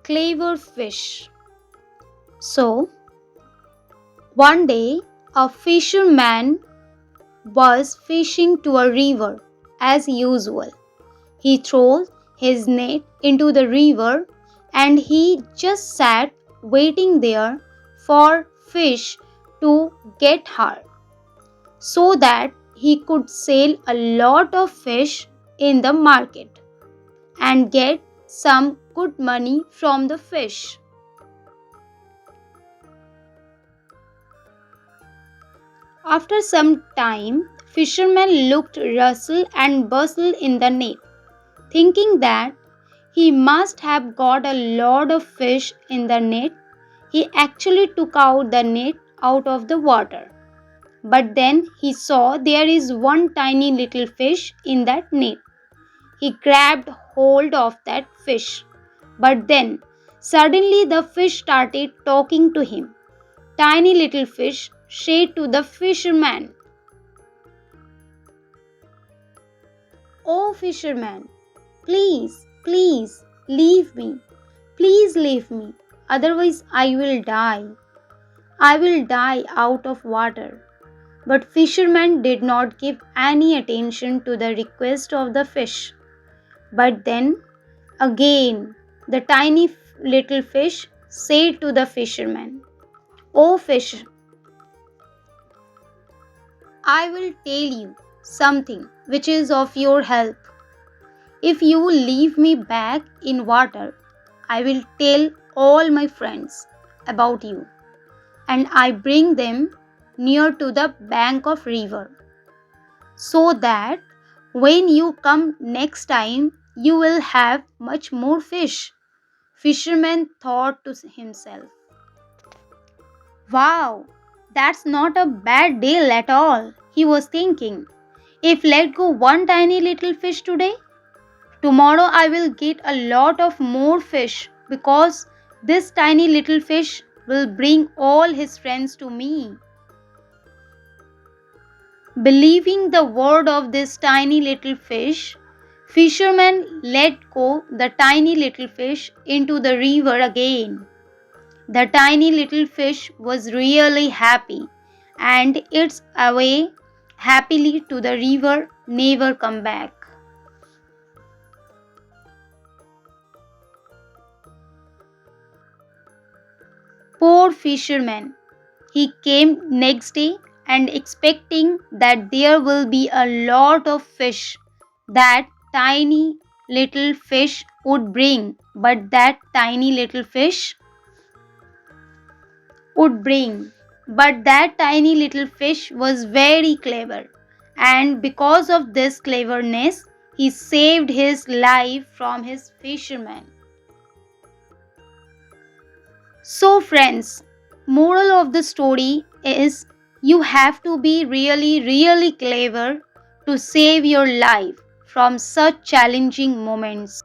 clever fish. So, one day a fisherman was fishing to a river as usual. He threw his net into the river and he just sat waiting there for fish to get her so that he could sell a lot of fish in the market and get some good money from the fish. After some time, fisherman looked rustle and bustle in the net, thinking that he must have got a lot of fish in the net. He actually took out the net out of the water. But then he saw there is one tiny little fish in that net. He grabbed hold of that fish. But then suddenly the fish started talking to him. Tiny little fish said to the fisherman, "Oh fisherman, please, leave me. Please leave me. Otherwise I will die. I will die out of water." But fisherman did not give any attention to the request of the fish. But then again the tiny little fish said to the fisherman, "Oh fish, I will tell you something which is of your help. If you leave me back in water, I will tell all my friends about you, and I bring them near to the bank of river, so that when you come next time you will have much more fish." Fisherman thought to himself, "Wow, that's not a bad deal at all." He was thinking, "If let go one tiny little fish today, tomorrow I will get a lot of more fish because this tiny little fish will bring all his friends to me." Believing the word of this tiny little fish, fisherman let go the tiny little fish into the river again. The tiny little fish was really happy and its away happily to the river, never come back. Poor fisherman. He came next day and expecting that there will be a lot of fish that tiny little fish would bring, but that tiny little fish would bring. But that tiny little fish was very clever, and because of this cleverness, he saved his life from his fisherman. So, friends, moral of the story is you have to be really clever to save your life from such challenging moments.